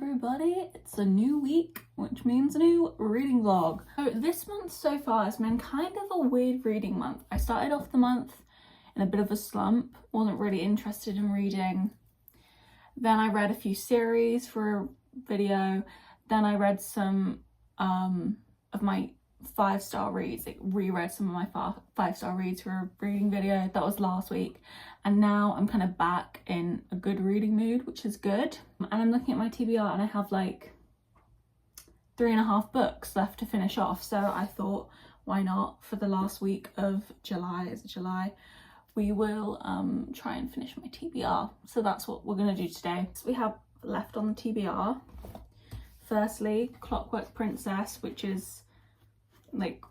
everybody, it's a new week, which means a new reading vlog. So this month so far has been kind of a weird reading month. I started off the month in a bit of a slump, wasn't really interested in reading. Then I read a few series for a video. Then I read some of my 5-star reads, like reread some of my 5-star reads for a reading video. That was last week. And now I'm kind of back in a good reading mood, which is good. And I'm looking at my TBR and I have like 3.5 books left to finish off. So I thought, why not, for the last week of July, we will try and finish my TBR. So that's what we're gonna do today. So we have left on the TBR, firstly, Clockwork Princess, which is like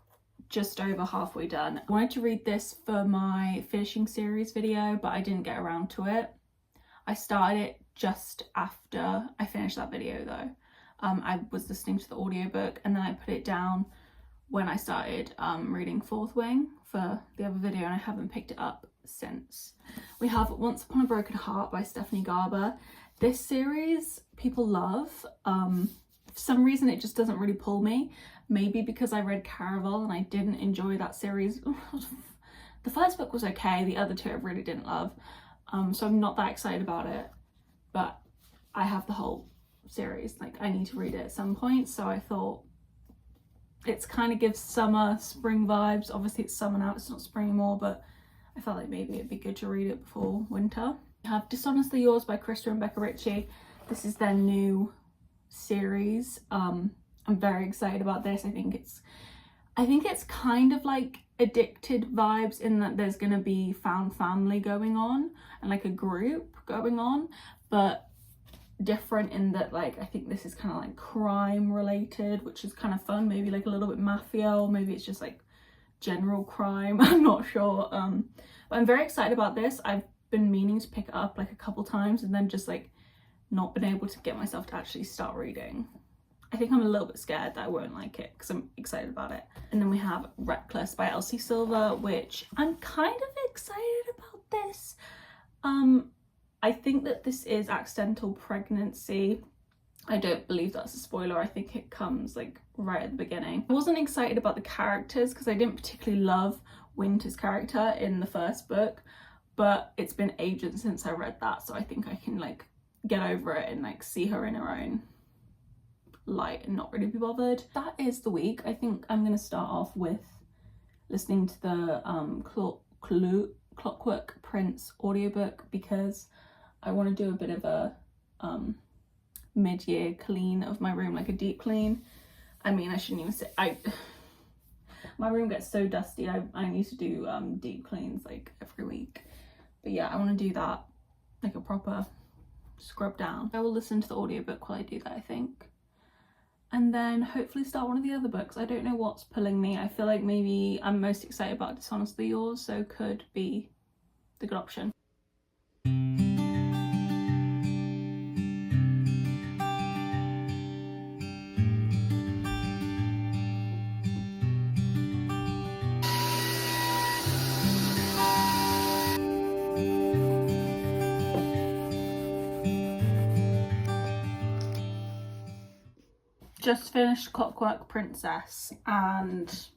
just over halfway done. I wanted to read this for my finishing series video, but I didn't get around to it. I started it just after I finished that video though. I was listening to the audiobook and then I put it down when I started reading Fourth Wing for the other video, and I haven't picked it up since. We have Once Upon a Broken Heart by Stephanie Garber. This series people love. For some reason it just doesn't really pull me. Maybe because I read Caraval and I didn't enjoy that series. The first book was okay, the other two I really didn't love. So I'm not that excited about it, but I have the whole series. Like, I need to read it at some point, so I thought it's kind of gives summer, spring vibes. Obviously it's summer now, it's not spring anymore, but I felt like maybe it'd be good to read it before winter. We have Dishonestly Yours by Krista and Becca Ritchie. This is their new series. I'm very excited about this. I think it's kind of like Addicted vibes, in that there's gonna be found family going on and like a group going on, but different in that, like, I think this is kind of like crime related, which is kind of fun. Maybe like a little bit mafia, or maybe it's just like general crime. I'm not sure. But I'm very excited about this. I've been meaning to pick it up like a couple times and then just like not been able to get myself to actually start reading. I think I'm a little bit scared that I won't like it because I'm excited about it. And then we have Reckless by Elsie Silver, which I'm kind of excited about this. I think that this is accidental pregnancy. I don't believe that's a spoiler. I think it comes like right at the beginning. I wasn't excited about the characters because I didn't particularly love Winter's character in the first book, but it's been ages since I read that, so I think I can like get over it and like see her in her own light and not really be bothered. That is the week. I think I'm gonna start off with listening to the Clockwork Prince audiobook because I want to do a bit of a mid-year clean of my room, like a deep clean. I mean, I shouldn't even say my room gets so dusty. I need to do deep cleans like every week, but yeah, I want to do that, like a proper scrub down. I will listen to the audiobook while I do that, I think, and then hopefully start one of the other books. I don't know what's pulling me. I feel like maybe I'm most excited about Dishonestly Yours, so could be the good option. Just finished Clockwork Princess, and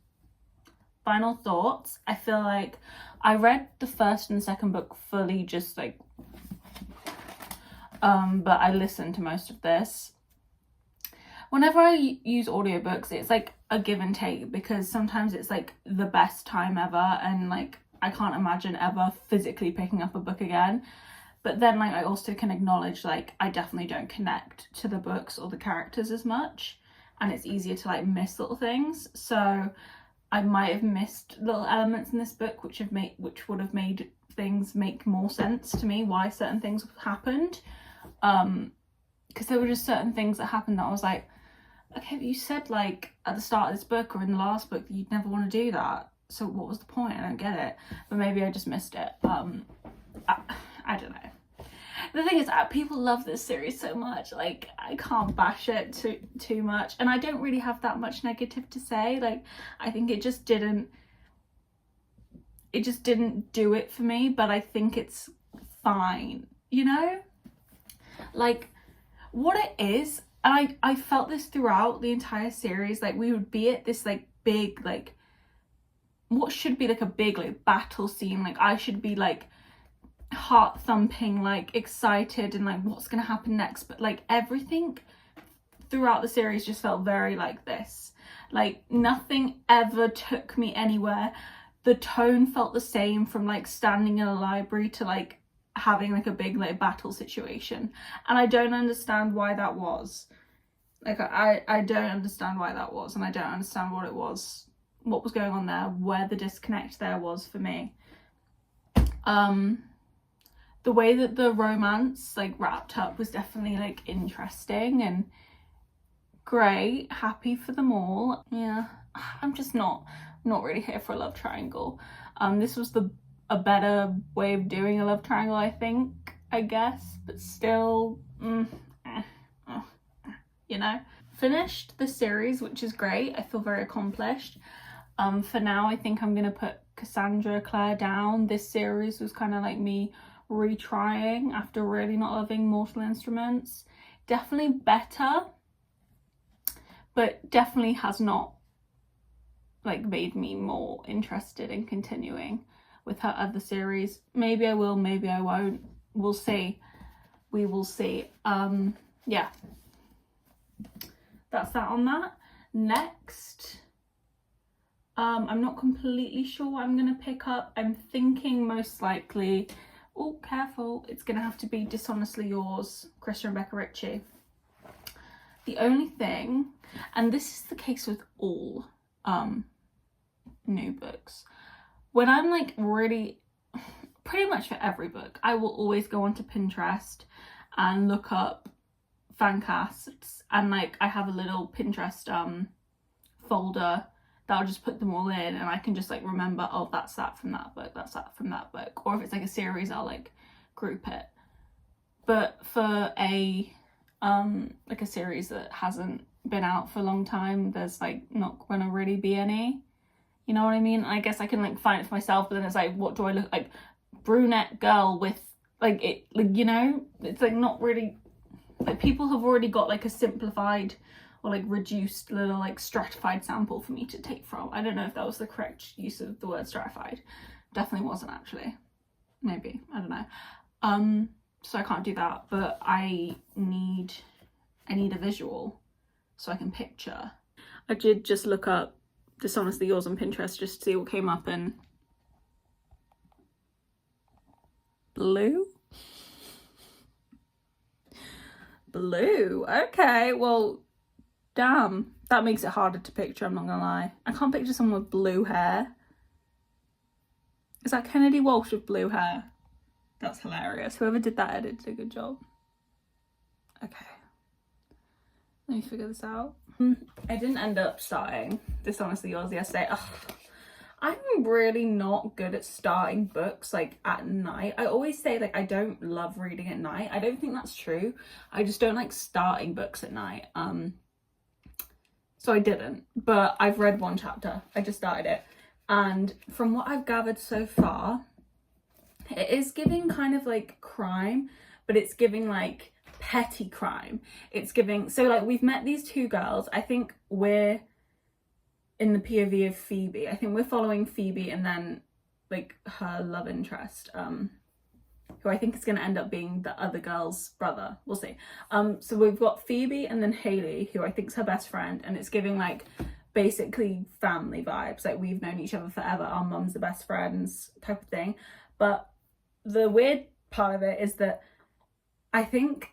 final thoughts. I feel like I read the first and second book fully, just like but I listened to most of this. Whenever I use audiobooks, it's like a give and take, because sometimes it's like the best time ever and like I can't imagine ever physically picking up a book again. But then like I also can acknowledge like I definitely don't connect to the books or the characters as much, and it's easier to like miss little things. So I might have missed little elements in this book which would have made things make more sense to me, why certain things happened. Because there were just certain things that happened that I was like, okay, but you said like at the start of this book or in the last book that you'd never want to do that. So what was the point? I don't get it. But maybe I just missed it. I don't know. The thing is, people love this series so much, like I can't bash it too much, and I don't really have that much negative to say. Like, I think it just didn't do it for me, but I think it's fine, you know? Like, what it is, and I felt this throughout the entire series, like we would be at this like big, like what should be like a big like battle scene, like I should be like heart thumping, like excited and like what's gonna happen next, but like everything throughout the series just felt very like this, like nothing ever took me anywhere. The tone felt the same from like standing in a library to like having like a big like battle situation, and I don't understand why that was. Like I don't understand why that was, and I don't understand what it was, what was going on there, where the disconnect there was for me. The way that the romance like wrapped up was definitely like interesting and great, happy for them all. Yeah, I'm just not really here for a love triangle. This was a better way of doing a love triangle, I think, I guess, but still, you know. Finished the series, which is great. I feel very accomplished. For now, I think I'm gonna put Cassandra Clare down. This series was kind of like me retrying after really not loving Mortal Instruments. Definitely better, but definitely has not like made me more interested in continuing with her other series. Maybe I will, maybe I won't. We'll see. We will see. Yeah. That's that on that. Next, I'm not completely sure what I'm gonna pick up. I'm thinking most likely, oh careful, it's gonna have to be Dishonestly Yours, Krista and Becca Ritchie. The only thing, and this is the case with all new books, when I'm like really, pretty much for every book, I will always go onto Pinterest and look up fan casts, and like I have a little Pinterest folder that I'll just put them all in, and I can just like remember, oh that's that from that book, that's that from that book, or if it's like a series I'll like group it. But for a like a series that hasn't been out for a long time, there's like not gonna really be any, you know what I mean? I guess I can like find it for myself, but then it's like, what do I look like? Brunette girl with like it, like, you know, it's like not really, like people have already got like a simplified or like reduced little like stratified sample for me to take from. I don't know if that was the correct use of the word stratified. Definitely wasn't actually. Maybe, I don't know. So I can't do that, but I need a visual so I can picture. I did just look up Dishonestly Yours on Pinterest just to see what came up, and blue? Blue, okay, well, damn, that makes it harder to picture, I'm not gonna lie. I can't picture someone with blue hair. Is that Kennedy Walsh with blue hair? That's hilarious. Whoever did that edit did a good job. Okay. Let me figure this out. I didn't end up starting Dishonestly Yours yesterday. Ugh. I'm really not good at starting books like at night. I always say like I don't love reading at night. I don't think that's true. I just don't like starting books at night. So I didn't, but I've read one chapter. I just started it. And from what I've gathered so far, it is giving kind of like crime, but it's giving like petty crime. It's giving, so like we've met these two girls. I think we're in the POV of Phoebe. I think we're following Phoebe and then like her love interest, who I think is going to end up being the other girl's brother. We'll see. So we've got Phoebe and then Haley, who I think is her best friend, and it's giving like basically family vibes. Like we've known each other forever. Our mums are best friends type of thing. But the weird part of it is that I think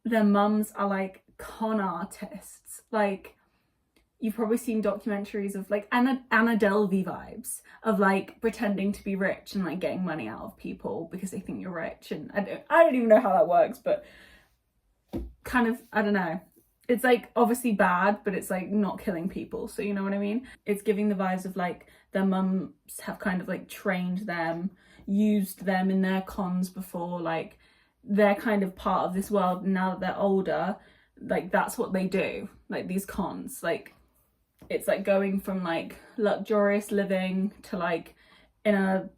their mums are like con artists. Like you've probably seen documentaries of like Anna Delvey vibes of like pretending to be rich and like getting money out of people because they think you're rich. And I don't even know how that works, but kind of, I don't know. It's like obviously bad, but it's like not killing people. So you know what I mean? It's giving the vibes of like their mums have kind of like trained them, used them in their cons before, like they're kind of part of this world. And now that they're older, like that's what they do, like these cons. Like it's like going from like luxurious living to like in a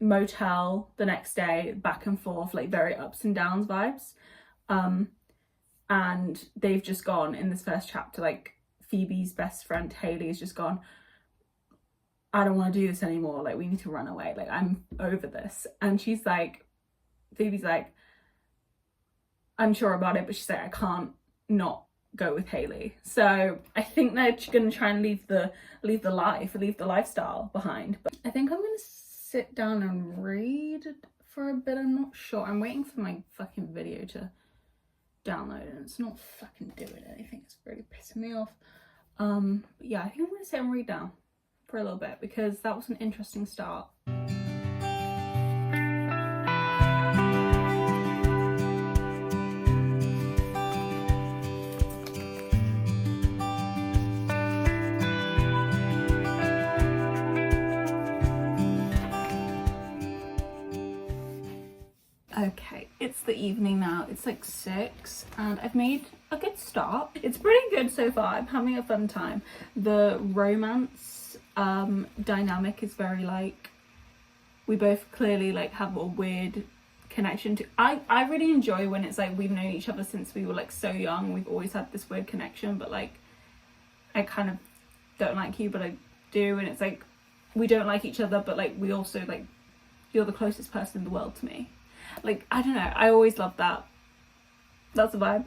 motel the next day, back and forth, like very ups and downs vibes. and they've just gone in this first chapter, like Phoebe's best friend Hayley has just gone, I don't want to do this anymore, like we need to run away, like I'm over this. And she's like, Phoebe's like, I'm sure about it, but she's like, I can't not go with Hayley. So I think they're gonna try and leave the lifestyle behind. But I think I'm gonna sit down and read for a bit. I'm not sure. I'm waiting for my fucking video to download and it's not fucking doing anything. It's really pissing me off. But yeah, I think I'm gonna sit and read now for a little bit because that was an interesting start. Okay, it's the evening now. It's like 6 and I've made a good start. It's pretty good so far. I'm having a fun time. The romance dynamic is very like, we both clearly like have a weird connection to. I really enjoy when it's like we've known each other since we were like so young. We've always had this weird connection, but like I kind of don't like you, but I do. And it's like we don't like each other, but like we also like, you're the closest person in the world to me. Like, I don't know, I always love that. That's the vibe.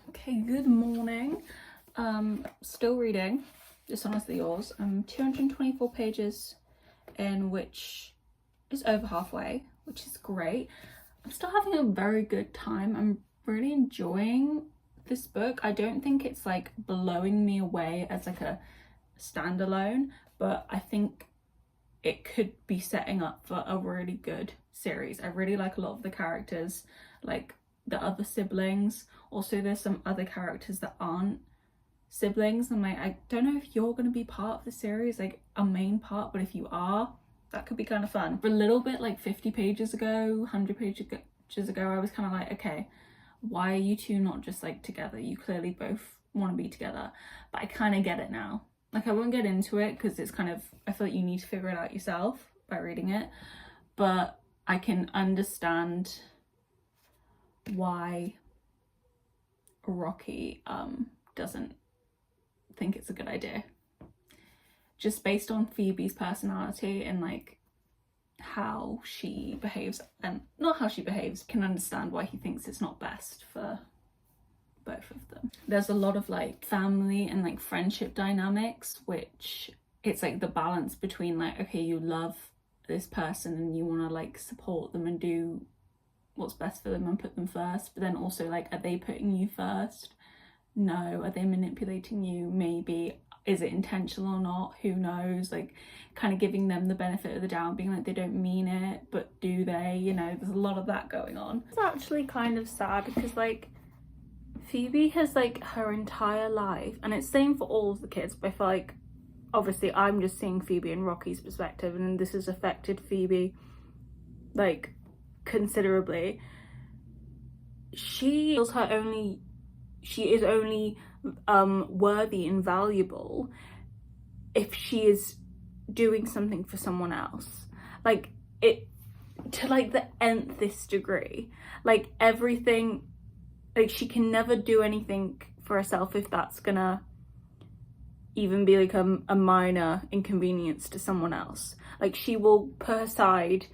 Okay, good morning. Still reading Just Honestly Yours. I'm 224 pages in, which is over halfway, which is great. I'm still having a very good time. I'm really enjoying this book. I don't think it's like blowing me away as like a standalone, but I think it could be setting up for a really good series. I really like a lot of the characters, like the other siblings. Also, there's some other characters that aren't siblings. I'm like, I don't know if you're going to be part of the series, like a main part, but if you are, that could be kind of fun. For a little bit, like 50 pages ago, 100 pages ago, I was kind of like, okay, why are you two not just like together? You clearly both want to be together. But I kind of get it now. Like, I won't get into it because it's kind of, I feel like you need to figure it out yourself by reading it, but I can understand why Rocky doesn't think it's a good idea, just based on Phoebe's personality and like how she behaves, and not how she behaves, can understand why he thinks it's not best for both of them. There's a lot of like family and like friendship dynamics, which it's like the balance between like, okay, you love this person and you want to like support them and do what's best for them and put them first, but then also like, are they putting you first? No. Are they manipulating you? Maybe. Is it intentional or not? Who knows? Like, kind of giving them the benefit of the doubt, being like, they don't mean it, but do they? You know, there's a lot of that going on. It's actually kind of sad because like Phoebe has like her entire life, and it's same for all of the kids, but I feel like obviously I'm just seeing Phoebe and Rocky's perspective, and this has affected Phoebe like considerably. She is only worthy and valuable if she is doing something for someone else, like it to like the nth degree, like everything. Like, she can never do anything for herself if that's gonna even be like a minor inconvenience to someone else. Like, she will put aside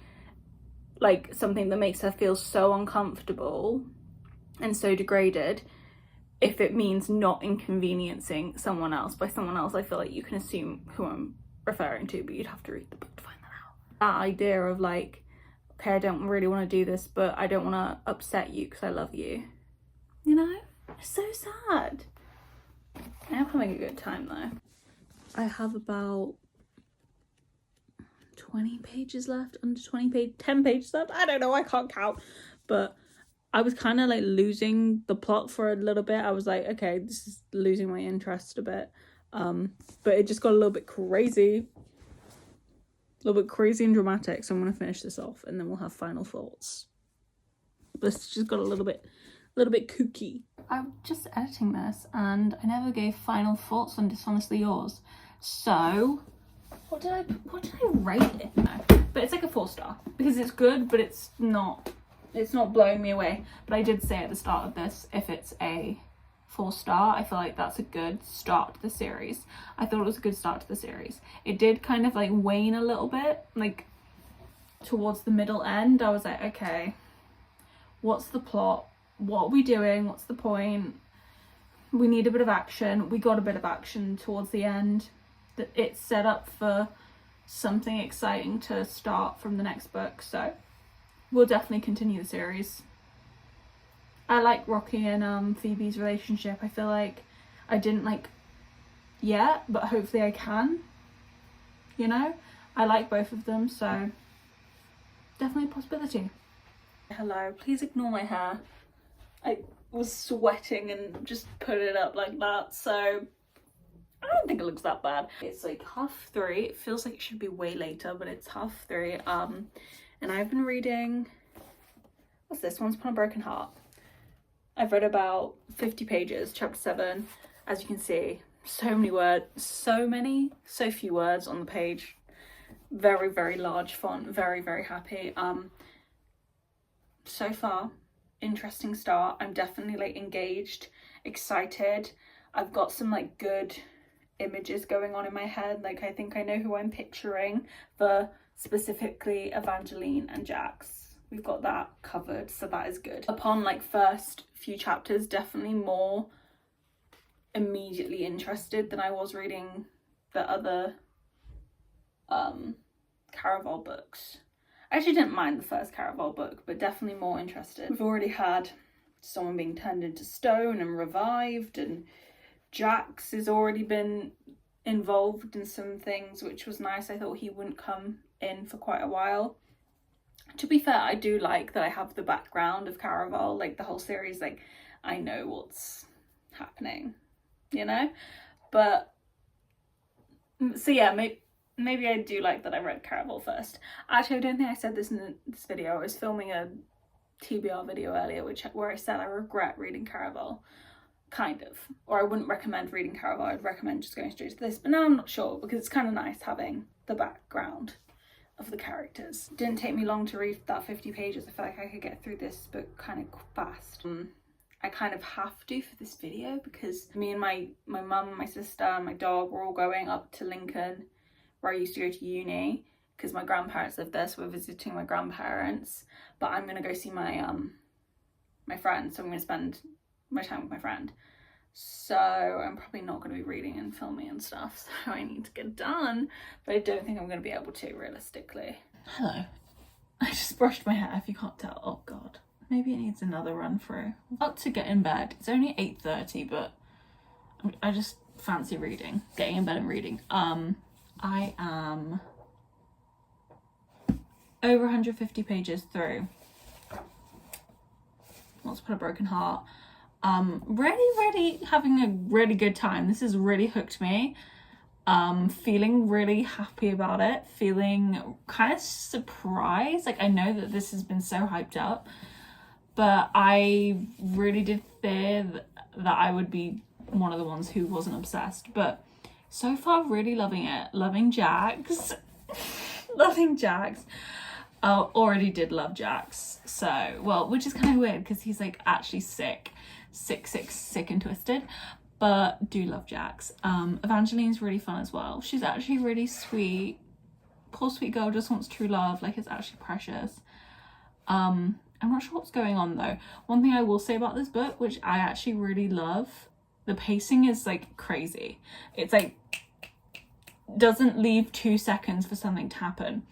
like something that makes her feel so uncomfortable and so degraded if it means not inconveniencing someone else. By someone else, I feel like you can assume who I'm referring to, but you'd have to read the book to find that out. That idea of like, okay, I don't really want to do this, but I don't want to upset you because I love you. You know? It's so sad. I'm having a good time though. I have about 20 pages left, under 10 pages left. I don't know, I can't count. But I was kind of like losing the plot for a little bit. I was like, okay, this is losing my interest a bit. But it just got a little bit crazy. A little bit crazy and dramatic. So I'm going to finish this off and then we'll have final thoughts. But it's just got a little bit kooky. I'm just editing this and I never gave final thoughts on Dishonestly Yours. So what did I rate it? No. But it's like a 4-star because it's good, but it's not blowing me away. But I did say at the start of this, if it's a 4-star, I feel like that's a good start to the series. I thought it was a good start to the series. It did kind of like wane a little bit, like towards the middle end. I was like, okay, what's the plot? What are we doing? What's the point? We need a bit of action. We got a bit of action towards the end. It's set up for something exciting to start from the next book, so we'll definitely continue the series. I like Rocky and Phoebe's relationship. I feel like I didn't like yet, but hopefully I can, you know? I like both of them, so definitely a possibility. Hello, please ignore my hair. I was sweating and just put it up like that, so I don't think it looks that bad. It's like 3:30. It feels like it should be way later, but it's 3:30. And I've been reading, what's this? Once Upon a Broken Heart. I've read about 50 pages, chapter 7. As you can see, so many words, so few words on the page. Very, very large font, very, very happy. So far, interesting start. I'm definitely like engaged, excited. I've got some like good images going on in my head. Like I think I know who I'm picturing for specifically Evangeline and Jax. We've got that covered, so that is good. Upon like first few chapters, definitely more immediately interested than I was reading the other Caraval books. I actually didn't mind the first Caraval book, but definitely more interested. We've already had someone being turned into stone and revived, and Jax has already been involved in some things, which was nice. I thought he wouldn't come in for quite a while. To be fair, I do like that I have the background of Caraval, like the whole series, like I know what's happening, you know? But, so yeah, maybe I do like that I read Caraval first. Actually, I don't think I said this in this video. I was filming a TBR video earlier where I said I regret reading Caraval, kind of. Or I wouldn't recommend reading Caraval, I'd recommend just going straight to this. But now I'm not sure, because it's kind of nice having the background of the characters. It didn't take me long to read that 50 pages. I feel like I could get through this book kind of fast. I kind of have to for this video because me and my mum, my sister and my dog were all going up to Lincoln, where I used to go to uni, because my grandparents live there, so we're visiting my grandparents. But I'm gonna go see my my friend, so I'm gonna spend my time with my friend. So I'm probably not going to be reading and filming and stuff, so I need to get done, but I don't think I'm going to be able to realistically. Hello. I just brushed my hair, if you can't tell. Oh god, maybe it needs another run through. I'm about to get in bed. It's only 8:30, but I just fancy reading, getting in bed and reading. I am over 150 pages through Once Upon a Broken Heart. Really having a really good time. This has really hooked me. Feeling really happy about it, feeling kind of surprised. Like I know that this has been so hyped up, but I really did fear that I would be one of the ones who wasn't obsessed. But so far, really loving it. Loving Jax. Loving Jax. Already did love Jax. So, well, which is kind of weird because he's like actually sick and twisted, but do love Jax. Evangeline's really fun as well. She's actually really sweet. Poor sweet girl just wants true love. Like, it's actually precious. I'm not sure what's going on though. One thing I will say about this book, which I actually really love, the pacing is like crazy. It's like doesn't leave 2 seconds for something to happen.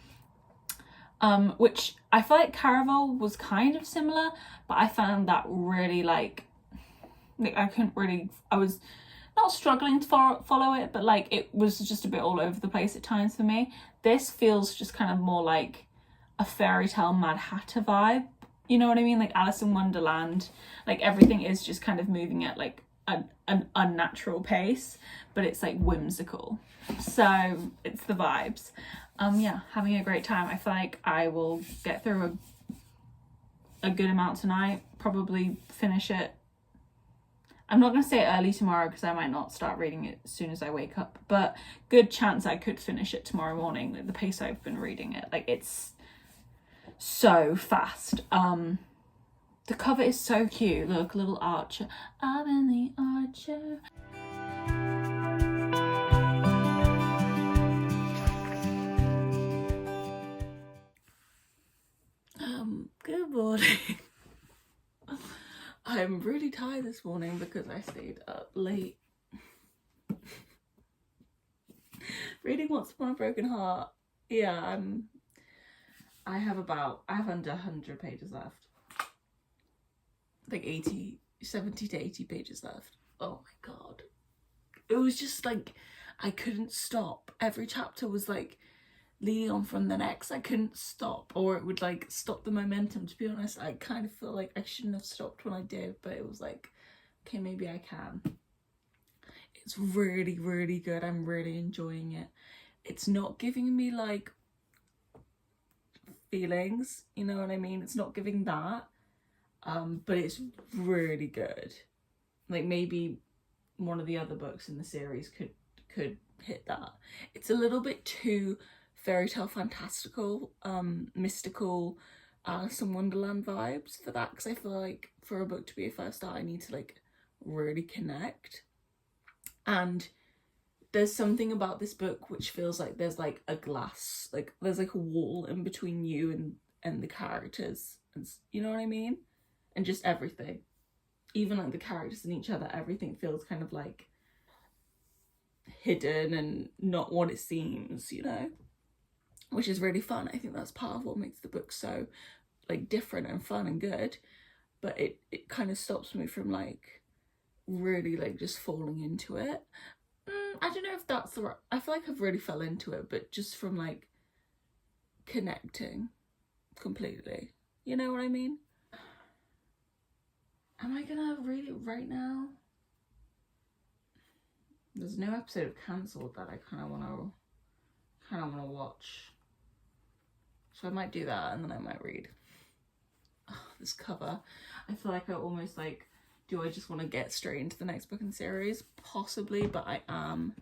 Which I feel like Caraval was kind of similar, but I found that really like I couldn't really, I was not struggling to follow it, but like it was just a bit all over the place at times for me. This feels just kind of more like a fairy tale Mad Hatter vibe, you know what I mean? Like Alice in Wonderland, like everything is just kind of moving at like an unnatural pace, but it's like whimsical. So it's the vibes. Yeah, having a great time. I feel like I will get through a good amount tonight, probably finish it. I'm not going to say early tomorrow because I might not start reading it as soon as I wake up, but good chance I could finish it tomorrow morning, like the pace I've been reading it. Like, it's so fast. The cover is so cute. Look, little archer. I've been the archer. Good morning. I'm really tired this morning because I stayed up late reading Once Upon a Broken Heart. Yeah, I have under 100 pages left. Like 70 to 80 pages left. Oh my god. It was just like, I couldn't stop. Every chapter was like leading on from the next. I couldn't stop, or it would like stop the momentum. To be honest, I kind of feel like I shouldn't have stopped when I did, but it was like, okay, maybe I can. It's really, really good. I'm really enjoying it. It's not giving me like feelings, you know what I mean? It's not giving that, but it's really good. Like, maybe one of the other books in the series could hit that. It's a little bit too fairy tale fantastical, mystical, Alice in Wonderland vibes for that, because I feel like for a book to be a 5-star, I need to like really connect. And there's something about this book which feels like there's like a glass, like there's like a wall in between you and the characters, and you know what I mean? And just everything, even like the characters and each other, everything feels kind of like hidden and not what it seems, you know, which is really fun. I think that's part of what makes the book so like different and fun and good, but it kind of stops me from like really like just falling into it. I don't know if that's the right, I feel like I've really fell into it, but just from like connecting completely, you know what I mean? Am I gonna read it right now? There's no episode of Cancelled that I kind of want to watch, so I might do that, and then I might read. Oh, this cover, I feel like I almost like, do I just want to get straight into the next book in the series? Possibly, but I am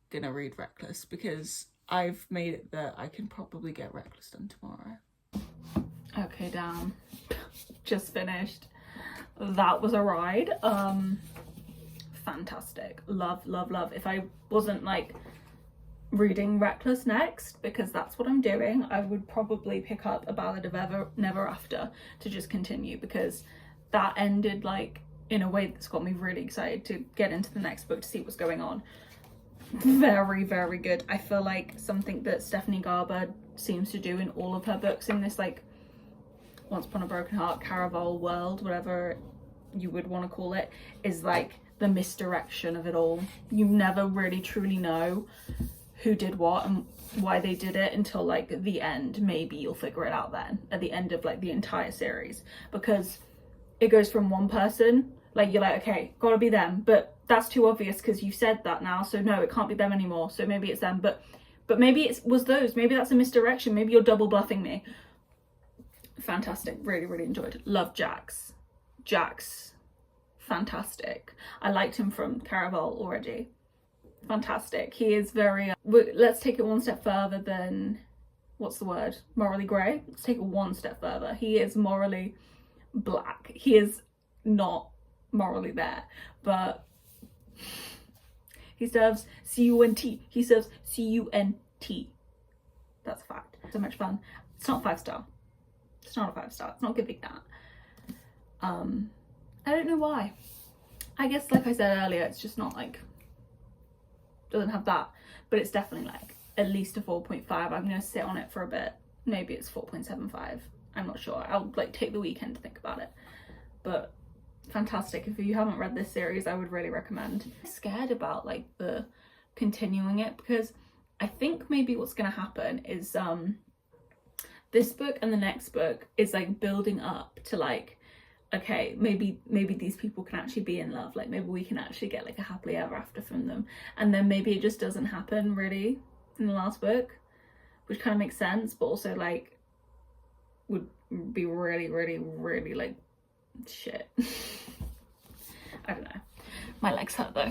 gonna read Reckless because I've made it that I can probably get Reckless done tomorrow. Okay, down. Just finished. That was a ride. Fantastic. Love, love, love. If I wasn't like reading Reckless next, because that's what I'm doing, I would probably pick up A Ballad of Never After to just continue, because that ended like in a way that's got me really excited to get into the next book to see what's going on. Very, very good. I feel like something that Stephanie Garber seems to do in all of her books in this like Once Upon a Broken Heart Caraval world, whatever you would want to call it, is like the misdirection of it all. You never really truly know who did what and why they did it until like the end. Maybe you'll figure it out then at the end of like the entire series, because it goes from one person, like you're like, okay, gotta be them, but that's too obvious because you said that now, so no, it can't be them anymore, so maybe it's them, but maybe it was those, maybe that's a misdirection, maybe you're double bluffing me. Fantastic. Really, really enjoyed. Love Jax. Fantastic. I liked him from Caraval already. Fantastic. He is very let's take it one step further than, what's the word, morally grey. Let's take it one step further. He is morally black. He is not morally there, but he serves C-U-N-T. He serves C-U-N-T. That's a fact. So much fun. It's not 5-star. It's not a 5-star. It's not giving that. I don't know why. I guess, like I said earlier, it's just not like, doesn't have that, but it's definitely like at least a 4.5. I'm gonna sit on it for a bit. Maybe it's 4.75. I'm not sure. I'll like take the weekend to think about it. But fantastic. If you haven't read this series, I would really recommend. I'm scared about like the continuing it, because I think maybe what's gonna happen is this book and the next book is like building up to like, okay, maybe these people can actually be in love, like maybe we can actually get like a happily ever after from them, and then maybe it just doesn't happen really in the last book, which kind of makes sense, but also like would be really, really, really like shit. I don't know. My legs hurt though.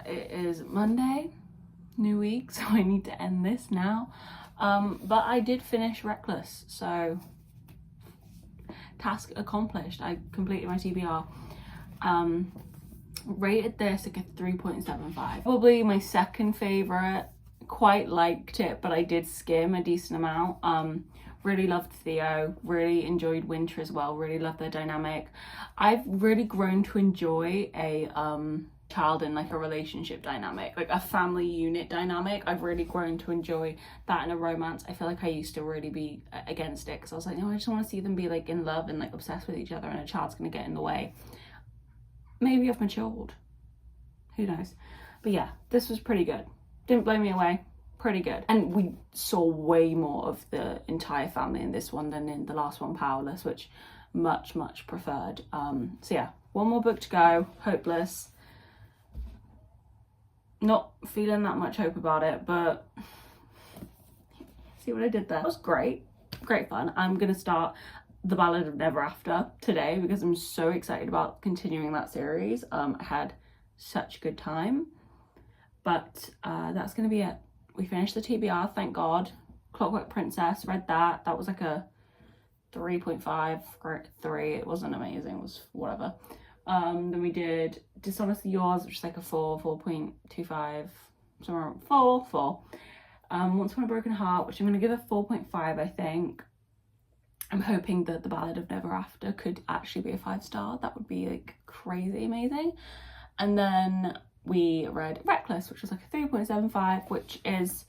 It is Monday, new week, so I need to end this now. But I did finish Reckless, so task accomplished. I completed my TBR. Rated this like a 3.75. Probably my second favourite. Quite liked it, but I did skim a decent amount. Really loved Theo, really enjoyed Winter as well, really loved their dynamic. I've really grown to enjoy a child in like a relationship dynamic, like a family unit dynamic. I've really grown to enjoy that in a romance. I feel like I used to really be against it because I was like, no, I just want to see them be like in love and like obsessed with each other, and a child's gonna get in the way. Maybe I've matured, who knows. But yeah, this was pretty good, didn't blow me away, pretty good. And we saw way more of the entire family in this one than in the last one, Powerless, which much preferred. So yeah, one more book to go, Hopeless. Not feeling that much hope about it, but see what I did there? That was great fun. I'm gonna start The Ballad of Never After today because I'm so excited about continuing that series. I had such a good time, but that's gonna be it. We finished the TBR, thank God. Clockwork Princess, read that. That was like a 3.5, 3. It wasn't amazing, it was whatever. Then we did Dishonestly Yours, which is like a 4.25, somewhere around 4. Once Upon a Broken Heart, which I'm going to give a 4.5, I think. I'm hoping that The Ballad of Never After could actually be a 5-star. That would be like crazy amazing. And then we read Reckless, which was like a 3.75, which is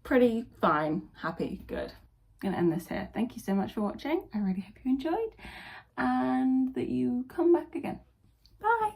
pretty fine, happy, good. I'm gonna end this here. Thank you so much for watching. I really hope you enjoyed and that you come back again. Bye.